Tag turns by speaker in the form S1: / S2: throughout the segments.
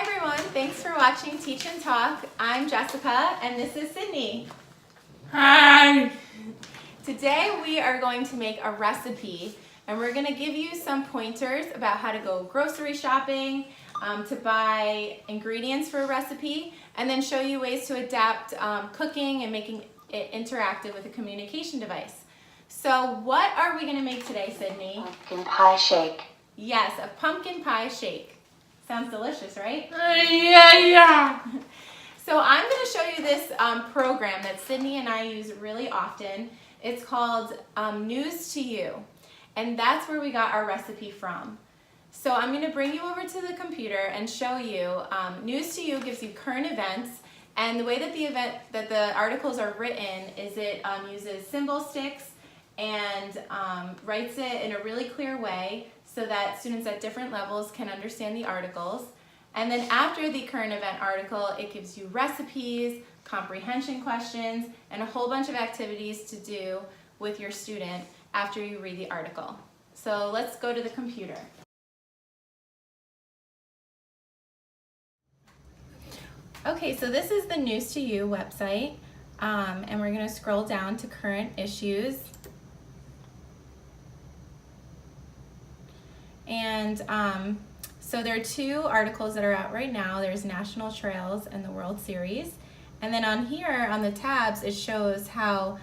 S1: everyone, thanks for watching Teach and Talk. I'm Jessica and this is Sydney.
S2: Hi!
S1: Today we are going to make a recipe and we're going to give you some pointers about how to go grocery shopping, to buy ingredients for a recipe, and then show you ways to adapt cooking and making it interactive with a communication device. So what are we going to make today, Sydney?
S3: Pumpkin pie shake.
S1: Yes, a pumpkin pie shake. Sounds delicious, right?
S2: Yeah.
S1: So I'm going to show you this program that Sydney and I use really often. It's called News to You, and that's where we got our recipe from. So I'm going to bring you over to the computer and show you. News to You gives you current events, and the way that the articles are written is it uses symbol sticks and writes it in a really clear way so that students at different levels can understand the articles. And then after the current event article, it gives you recipes, comprehension questions, and a whole bunch of activities to do with your student after you read the article. So let's go to the computer. Okay, so this is the News to You website, and we're going to scroll down to current issues. And so there are two articles that are out right now. There's National Trails and the World Series. And then on here, on the tabs, it shows how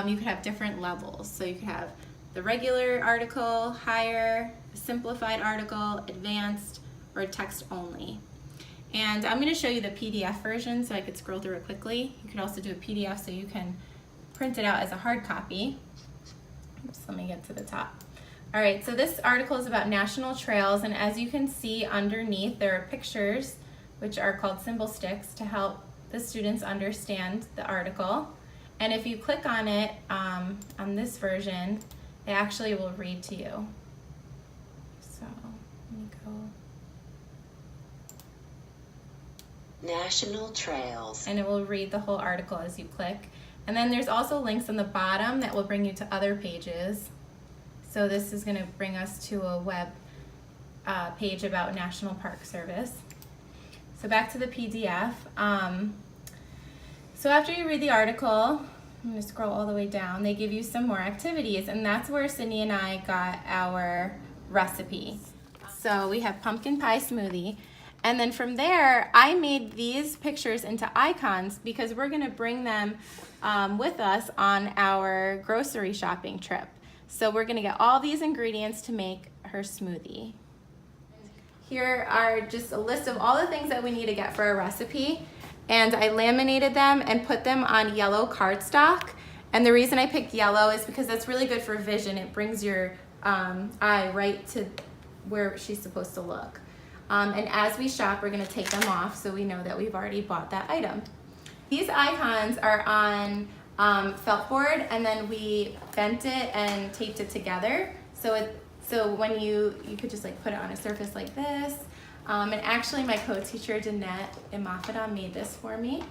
S1: you could have different levels. So you could have the regular article, higher, simplified article, advanced, or text only. And I'm going to show you the PDF version so I could scroll through it quickly. You could also do a PDF so you can print it out as a hard copy. Oops, let me get to the top. All right, so this article is about national trails, and as you can see underneath, there are pictures, which are called symbol sticks, to help the students understand the article. And if you click on it, on this version, it actually will read to you. So, let me go.
S3: National Trails.
S1: And it will read the whole article as you click. And then there's also links on the bottom that will bring you to other pages. So this is going to bring us to a web page about National Park Service. So back to the PDF. So after you read the article, I'm going to scroll all the way down, they give you some more activities, and that's where Sydney and I got our recipe. So we have pumpkin pie smoothie, and then from there I made these pictures into icons because we're going to bring them with us on our grocery shopping trip. So we're gonna get all these ingredients to make her smoothie. Here are just a list of all the things that we need to get for a recipe, and I laminated them and put them on yellow cardstock. And the reason I picked yellow is because that's really good for vision. It brings your eye right to where she's supposed to look. And as we shop, we're gonna take them off so we know that we've already bought that item. These icons are on felt board, and then we bent it and taped it together. So when you could just like put it on a surface like this. And actually my co-teacher Danette Imafada made this for me.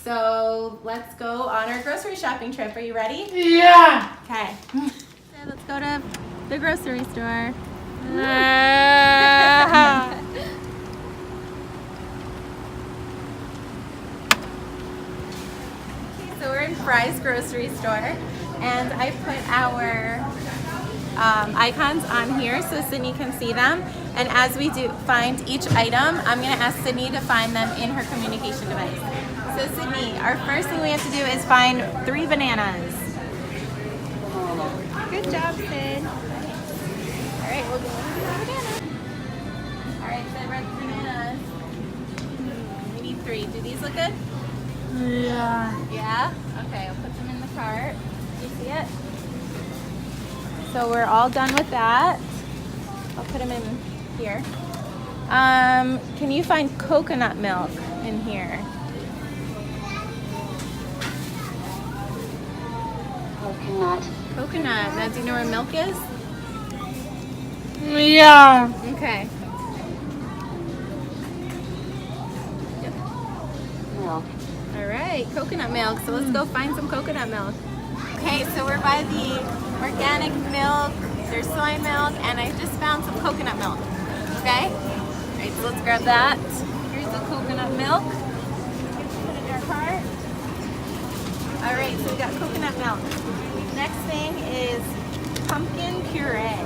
S1: So let's go on our grocery shopping trip. Are you ready?
S2: Yeah!
S1: Okay. So let's go to the grocery store. So we're in Fry's grocery store, and I put our icons on here so Sydney can see them. And as we find each item, I'm going to ask Sydney to find them in her communication device. So Sydney, our first thing we have to do is find 3 bananas. Good job, Sid. All right, we'll go with the bananas. All right, Sid, red bananas. We need 3. Do these look good?
S2: Yeah.
S1: Yeah? Okay, I'll put them in the cart. Do you see it? So we're all done with that. I'll put them in here. Can you find coconut milk in here?
S3: Coconut.
S1: Coconut. Now, do you know where milk is?
S2: Yeah.
S1: Okay.
S3: Milk.
S1: All right, coconut milk. So let's go find some coconut milk. Okay, so we're by the organic milk. There's soy milk, and I just found some coconut milk. Okay? All right, so let's grab that. Here the coconut milk. Put in your cart. All right, so we got coconut milk. Next thing is pumpkin puree.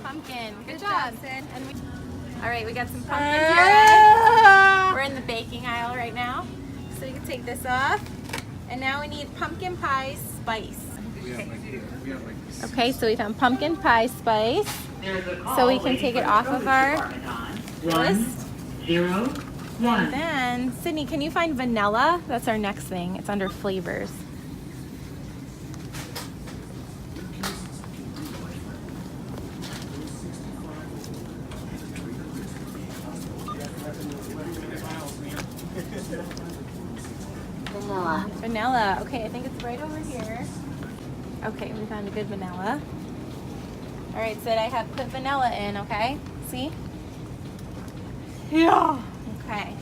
S1: Pumpkin. Good job, Sid. All right, we got some pumpkin puree. We're in the baking aisle right now. So you can take this off. And now we need pumpkin pie spice. Okay, so we found pumpkin pie spice. So we can take it off of our list. 101. And then, Sydney, can you find vanilla? That's our next thing. It's under flavors.
S3: Vanilla.
S1: Vanilla. Okay, I think it's right over here. Okay, we found a good vanilla. All right, Sid, I have put vanilla in, okay? See?
S2: Yeah.
S1: Okay.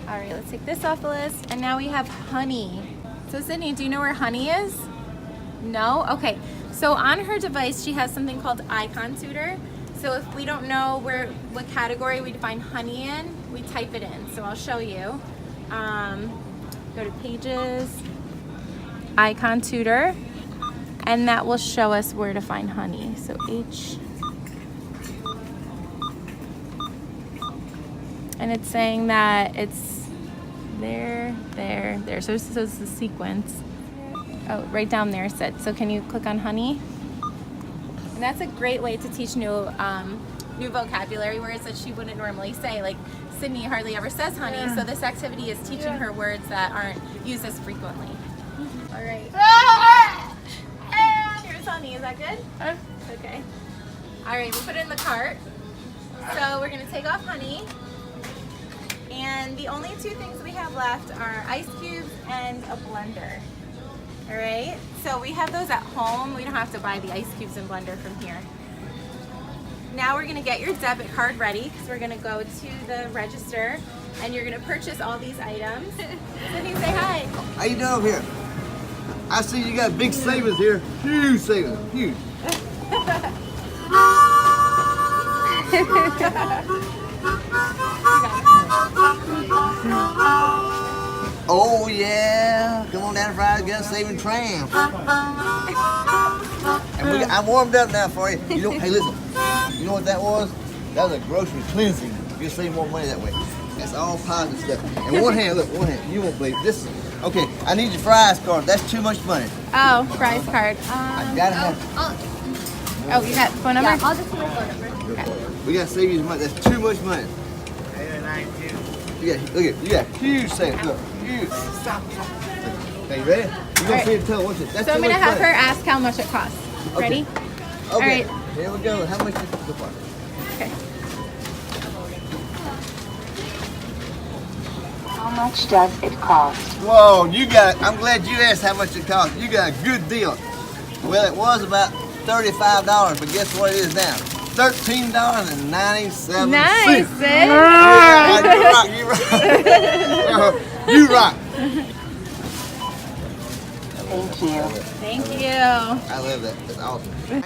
S1: All right, let's take this off the list. And now we have honey. So Sydney, do you know where honey is? No? Okay. So on her device, she has something called Icon Tutor. So if we don't know what category we define honey in, we type it in. So I'll show you. Go to Pages, Icon Tutor, and that will show us where to find honey. So H. And it's saying that it's there. So it's the sequence. Oh, right down there, Sid. So can you click on honey? And that's a great way to teach new vocabulary words that she wouldn't normally say. Like Sydney hardly ever says honey, so this activity is teaching her words that aren't used as frequently. All right. And here's honey. Is that good? Okay. All right, we'll put it in the cart. So we're gonna take off honey. And the only two things we have left are ice cubes and a blender. All right, so we have those at home. We don't have to buy the ice cubes and blender from here. Now we're gonna get your debit card ready because we're gonna go to the register and you're gonna purchase all these items. Sydney, say hi.
S4: How you doing here? I see you got big savings here. Huge savings, huge. Oh yeah, come on down to Fry's, get a saving tram. And I'm warmed up now for you. You know, hey listen, you know what that was? That was a grocery cleansing. You'll save more money that way. That's all positive stuff. And one hand, look, one hand. You won't believe it. This. Okay, I need your Fry's card. That's too much money.
S1: Oh, Fry's card.
S4: I gotta have.
S1: Oh, you got phone number?
S3: Yeah, I'll just put my phone number.
S1: Okay.
S4: We gotta save you some money. That's too much money. You got huge savings. Look, huge. Okay, you ready? You're gonna
S1: Right.
S4: see it tell. What's it? That's
S1: So I'm
S4: too
S1: gonna
S4: much
S1: have her
S4: money.
S1: ask how much it costs. Ready?
S4: Okay.
S1: All right.
S4: Here we go. How much is the bar?
S1: Okay.
S3: How much does it cost?
S4: Whoa, you got. I'm glad you asked how much it cost. You got a good deal. Well, it was about $35, but guess what it is now? $13.97.
S1: Nice, Sid.
S4: Yeah, you rock. You rock.
S3: Thank you.
S1: Thank you.
S4: I love that. That's awesome. You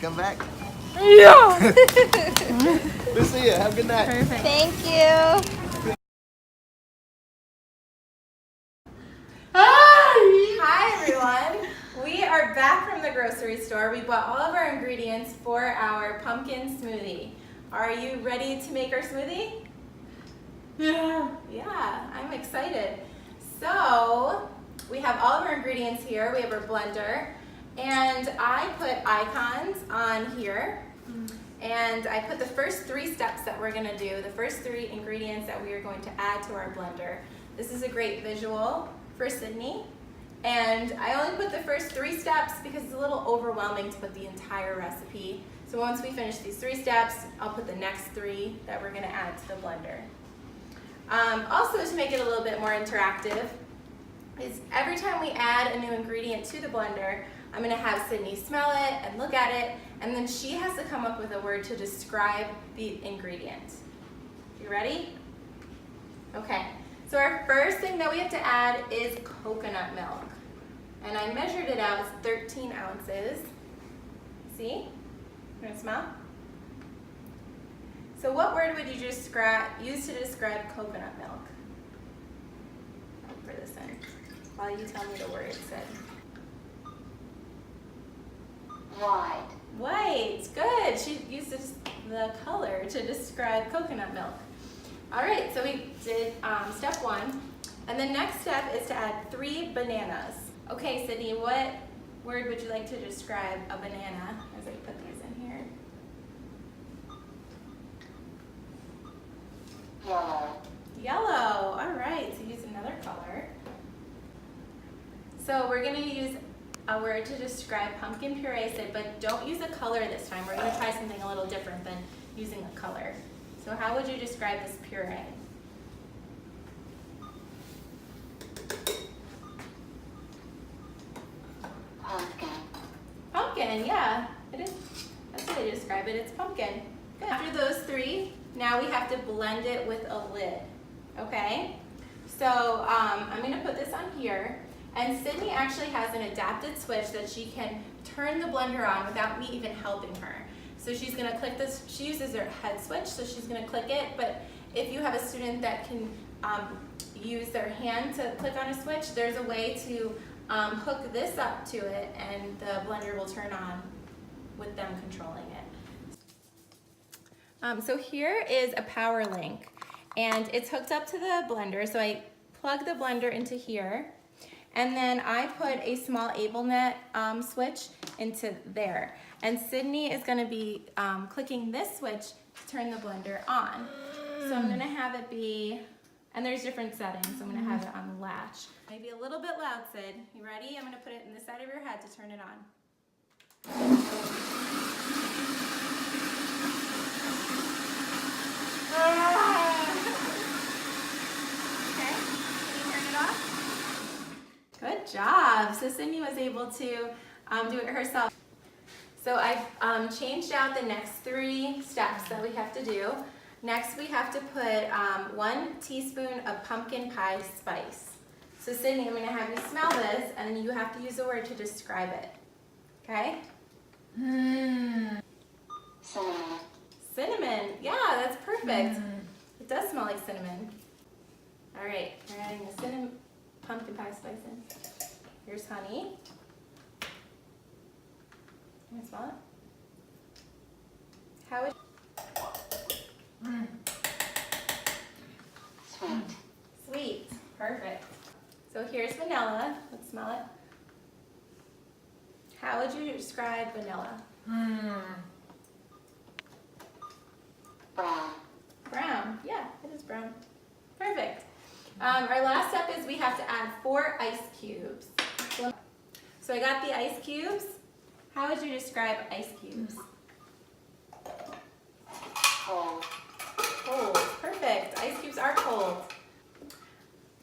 S4: come back.
S2: Yeah.
S4: We'll see you. Have a good night.
S1: Perfect. Thank you. Hi everyone. We are back from the grocery store. We bought all of our ingredients for our pumpkin smoothie. Are you ready to make our smoothie?
S2: Yeah.
S1: Yeah, I'm excited. So, we have all of our ingredients here. We have our blender, and I put icons on here. And I put the first 3 steps that we're gonna do, the first 3 ingredients that we are going to add to our blender. This is a great visual for Sydney. And I only put the first 3 steps because it's a little overwhelming to put the entire recipe. So once we finish these 3 steps, I'll put the next 3 that we're gonna add to the blender. Also, to make it a little bit more interactive, is every time we add a new ingredient to the blender, I'm gonna have Sydney smell it and look at it, and then she has to come up with a word to describe the ingredient. You ready? Okay, so our first thing that we have to add is coconut milk. And I measured it out, it's 13 ounces. See? You wanna smell? So what word would you use to describe coconut milk? For this one, while you tell me the word said.
S3: White.
S1: White, good. She uses the color to describe coconut milk. All right, so we did step 1. And the next step is to add 3 bananas. Okay, Sydney, what word would you like to describe a banana as I put these in here?
S3: Yellow.
S1: Yellow, all right, so use another color. So we're gonna use a word to describe pumpkin puree, Sid, but don't use a color this time. We're gonna try something a little different than using a color. So how would you describe this puree?
S3: Pumpkin.
S1: Pumpkin, yeah, it is. That's the way to describe it, it's pumpkin. Good. After those 3, now we have to blend it with a lid, okay? So I'm gonna put this on here, and Sydney actually has an adapted switch that she can turn the blender on without me even helping her. So she's gonna click this, she uses her head switch, so she's gonna click it, but if you have a student that can use their hand to click on a switch, there's a way to hook this up to it and the blender will turn on with them controlling it. So here is a power link and it's hooked up to the blender. So I plug the blender into here and then I put a small AbleNet switch into there. And Sydney is gonna be clicking this switch to turn the blender on. So I'm gonna have it be, and there's different settings, so I'm gonna have it on the latch. Maybe a little bit loud, Sid. You ready? I'm gonna put it in the side of your head to turn it on. Okay, can you turn it off? Good job. So Sydney was able to do it herself. So I've changed out the next 3 steps that we have to do. Next, we have to put 1 teaspoon of pumpkin pie spice. So Sydney, I'm gonna have you smell this and then you have to use a word to describe it. Okay?
S3: Cinnamon.
S1: Cinnamon, yeah, that's perfect. It does smell like cinnamon. All right, we're adding the cinnamon pumpkin pie spice in. Here's honey. Can you smell it? How would
S3: Sweet.
S1: Sweet, perfect. So here's vanilla. Let's smell it. How would you describe vanilla?
S3: Brown.
S1: Brown, yeah, it is brown. Perfect. Our last step is we have to add 4 ice cubes. So I got the ice cubes. How would you describe ice cubes?
S3: Cold.
S1: Cold, perfect. Ice cubes are cold.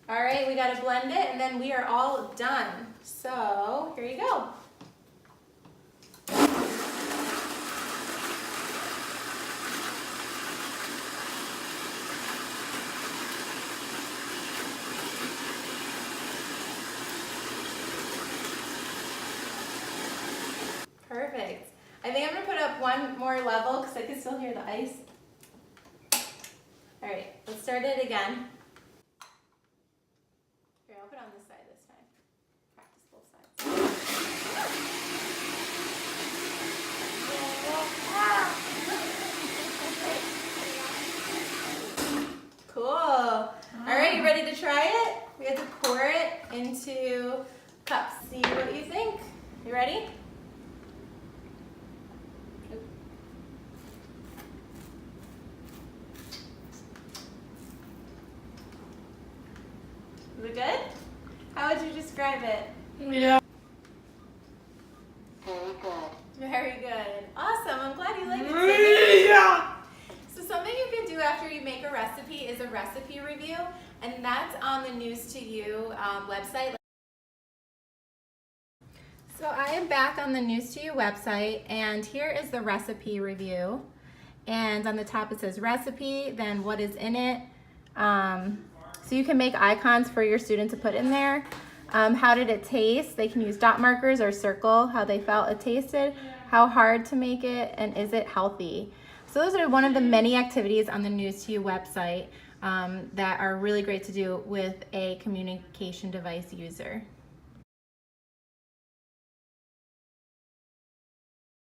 S1: All right, we gotta blend it and then we are all done. So here you go. Perfect. I think I'm gonna put up 1 more level because I can still hear the ice. All right, let's start it again. Here, I'll put it on this side this time. Practice both sides. Cool. All right, you ready to try it? We have to pour it into cups. See what you think. You ready? Is it good? How would you describe it?
S2: Yeah.
S3: Very good.
S1: Very good. Awesome. I'm glad you like it, Sydney.
S2: Yeah.
S1: So something you can do after you make a recipe is a recipe review, and that's on the News to You website. So I am back on the News to You website, and here is the recipe review. And on the top it says recipe, then what is in it. So you can make icons for your student to put in there. How did it taste? They can use dot markers or circle how they felt it tasted, how hard to make it, and is it healthy? So those are one of the many activities on the News to You website that are really great to do with a communication device user.